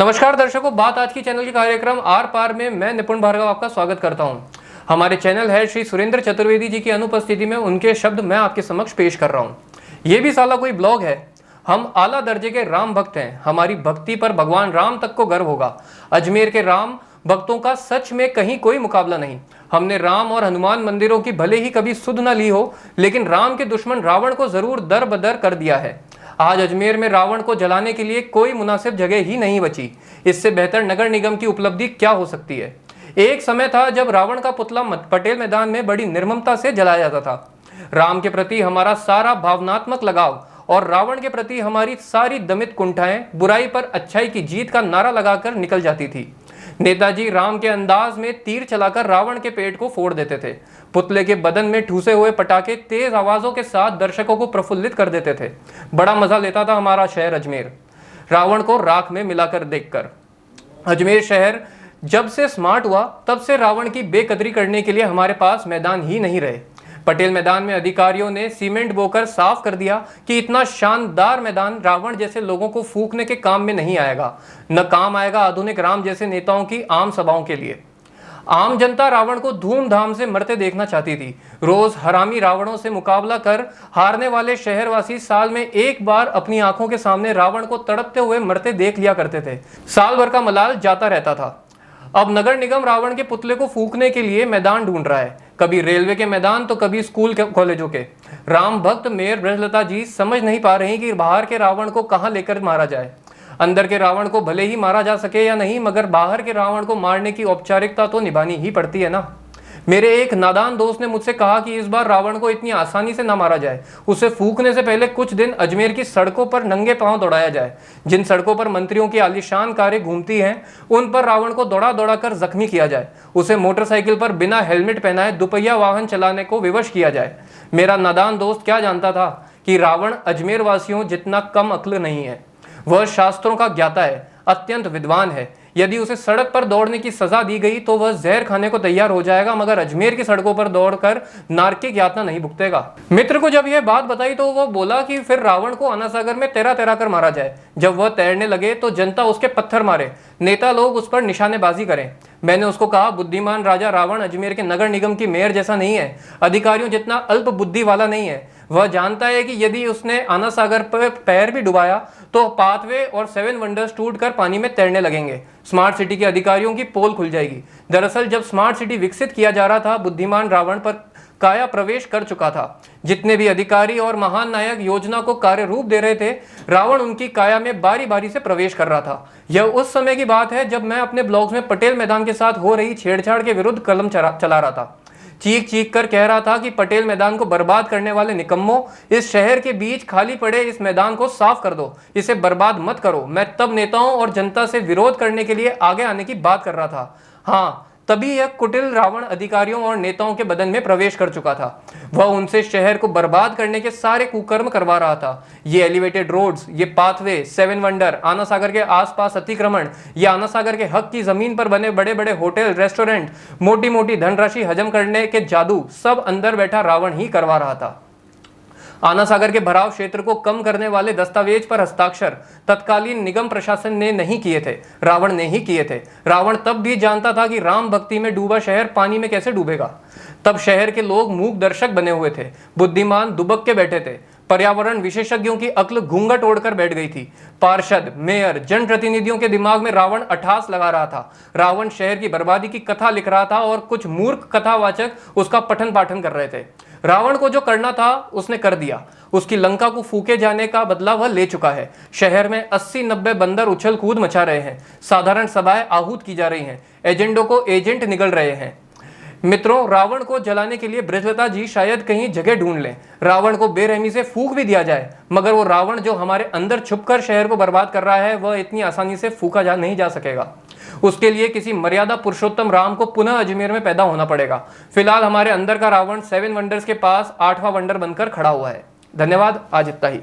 नमस्कार दर्शकों, बात आज की चैनल के कार्यक्रम आर पार में मैं निपुण भार्गव आपका स्वागत करता हूं। हमारे चैनल है श्री सुरेंद्र चतुर्वेदी जी की अनुपस्थिति में उनके शब्द मैं आपके समक्ष पेश कर रहा हूं। ये भी साला कोई ब्लॉग है। हम आला दर्जे के राम भक्त हैं। हमारी भक्ति पर भगवान राम तक को गर्व होगा। अजमेर के राम भक्तों का सच में कहीं कोई मुकाबला नहीं। हमने राम और हनुमान मंदिरों की भले ही कभी सुध न ली हो, लेकिन राम के दुश्मन रावण को जरूर दर बदर कर दिया है। आज अजमेर में रावण को जलाने के लिए कोई मुनासिब जगह ही नहीं बची। इससे बेहतर नगर निगम की उपलब्धि क्या हो सकती है। एक समय था जब रावण का पुतला पटेल मैदान में बड़ी निर्ममता से जलाया जाता था। राम के प्रति हमारा सारा भावनात्मक लगाव और रावण के प्रति हमारी सारी दमित कुंठाएं बुराई पर अच्छाई की जीत का नारा लगाकर निकल जाती थी। नेताजी राम के अंदाज में तीर चलाकर रावण के पेट को फोड़ देते थे। पुतले के बदन में ठूसे हुए पटाखे तेज आवाजों के साथ दर्शकों को प्रफुल्लित कर देते थे। बड़ा मजा लेता था हमारा शहर अजमेर रावण को राख में मिलाकर देखकर। अजमेर शहर जब से स्मार्ट हुआ तब से रावण की बेकदरी करने के लिए हमारे पास मैदान ही नहीं रहे। पटेल मैदान में अधिकारियों ने सीमेंट बोकर साफ कर दिया कि इतना शानदार मैदान रावण जैसे लोगों को फूंकने के काम में नहीं आएगा, न काम आएगा आधुनिक राम जैसे नेताओं की आम सभाओं के लिए। आम जनता रावण को धूमधाम से मरते देखना चाहती थी। रोज हरामी रावणों से मुकाबला कर हारने वाले शहरवासी साल में एक बार अपनी आंखों के सामने रावण को तड़पते हुए मरते देख लिया करते थे। साल भर का मलाल जाता रहता था। अब नगर निगम रावण के पुतले को फूंकने के लिए मैदान ढूंढ रहा है, कभी रेलवे के मैदान तो कभी स्कूल के कॉलेजों के। राम भक्त मेयर ब्रजलता जी समझ नहीं पा रही कि बाहर के रावण को कहां लेकर मारा जाए। अंदर के रावण को भले ही मारा जा सके या नहीं, मगर बाहर के रावण को मारने की औपचारिकता तो निभानी ही पड़ती है ना। मेरे एक नादान दोस्त ने मुझसे कहा कि इस बार रावण को इतनी आसानी से ना मारा जाए, उसे फूंकने से पहले कुछ दिन अजमेर की सड़कों पर नंगे पांव दौड़ाया जाए। जिन सड़कों पर मंत्रियों की आलीशान कारें घूमती हैं, उन पर रावण को दौड़ा दौड़ा कर जख्मी किया जाए। उसे मोटरसाइकिल पर बिना हेलमेट पहनाए दुपहिया वाहन चलाने को विवश किया जाए। मेरा नादान दोस्त क्या जानता था कि रावण अजमेर वासियों जितना कम अक्ल नहीं है। वह शास्त्रों का ज्ञाता है, अत्यंत विद्वान है। यदि उसे सड़क पर दौड़ने की सजा दी गई तो वह जहर खाने को तैयार हो जाएगा, मगर अजमेर की सड़कों पर दौड़कर नारकीय यातना नहीं भुगतेगा। मित्र को जब यह बात बताई तो वह बोला कि फिर रावण को अनासागर में तैरा तैरा कर मारा जाए। जब वह तैरने लगे तो जनता उसके पत्थर मारे, नेता लोग उस पर निशानेबाजी करें। मैंने उसको कहा, बुद्धिमान राजा रावण अजमेर के नगर निगम की मेयर जैसा नहीं है, अधिकारियों जितना अल्प बुद्धि वाला नहीं है। वह जानता है कि यदि उसने आना सागर पर पैर भी डुबाया तो पाथवे और 7 वंडर्स टूटकर पानी में तैरने लगेंगे। स्मार्ट सिटी के अधिकारियों की पोल खुल जाएगी। दरअसल जब स्मार्ट सिटी विकसित किया जा रहा था, बुद्धिमान रावण पर काया प्रवेश कर चुका था। जितने भी अधिकारी और महान नायक योजना को कार्य रूप दे रहे थे, रावण उनकी काया में बारी बारी से प्रवेश कर रहा था। यह उस समय की बात है जब मैं अपने ब्लॉग्स में पटेल मैदान के साथ हो रही छेड़छाड़ के विरुद्ध कलम चला रहा था। चीख चीख कर कह रहा था कि पटेल मैदान को बर्बाद करने वाले निकम्मों, इस शहर के बीच खाली पड़े इस मैदान को साफ कर दो, इसे बर्बाद मत करो। मैं तब नेताओं और जनता से विरोध करने के लिए आगे आने की बात कर रहा था। हाँ, तभी यह कुटिल रावण अधिकारियों और नेताओं के बदन में प्रवेश कर चुका था। वह उनसे शहर को बर्बाद करने के सारे कुकर्म करवा रहा था। ये एलिवेटेड रोड्स, ये पाथवे, 7 वंडर, आना सागर के आसपास अतिक्रमण, ये आना सागर के हक की जमीन पर बने बड़े बड़े होटल, रेस्टोरेंट, मोटी मोटी धनराशि हजम करने के जादू सब अंदर बैठा रावण ही करवा रहा था। आना सागर के भराव क्षेत्र को कम करने वाले दस्तावेज पर हस्ताक्षर तत्कालीन निगम प्रशासन ने नहीं किए थे, रावण ने ही किए थे। रावण तब भी जानता था कि राम भक्ति में डूबा शहर पानी में कैसे डूबेगा। तब शहर के लोग मूक दर्शक बने हुए थे, बुद्धिमान दुबक के बैठे थे। पर्यावरण विशेषज्ञों की अक्ल घूंघट ओढ़कर बैठ गई थी। पार्षद, मेयर, जनप्रतिनिधियों के दिमाग में रावण अठास लगा रहा था। रावण शहर की बर्बादी की कथा लिख रहा था और कुछ मूर्ख कथावाचक उसका पठन पाठन कर रहे थे। रावण को जो करना था उसने कर दिया। उसकी लंका को फूके जाने का बदला वह ले चुका है। शहर में 80-90 बंदर उछल कूद मचा रहे हैं। साधारण सभाएं आहूत की जा रही हैं। एजेंडों को एजेंट निगल रहे हैं। मित्रों, रावण को जलाने के लिए ब्रजलता जी शायद कहीं जगह ढूंढ लें। रावण को बेरहमी से फूंक भी दिया जाए, मगर वो रावण जो हमारे अंदर छुपकर शहर को बर्बाद कर रहा है, वह इतनी आसानी से फूंका नहीं जा सकेगा। उसके लिए किसी मर्यादा पुरुषोत्तम राम को पुनः अजमेर में पैदा होना पड़ेगा। फिलहाल हमारे अंदर का रावण 7 वंडर्स के पास 8वां वंडर बनकर खड़ा हुआ है। धन्यवाद, आज इतना ही।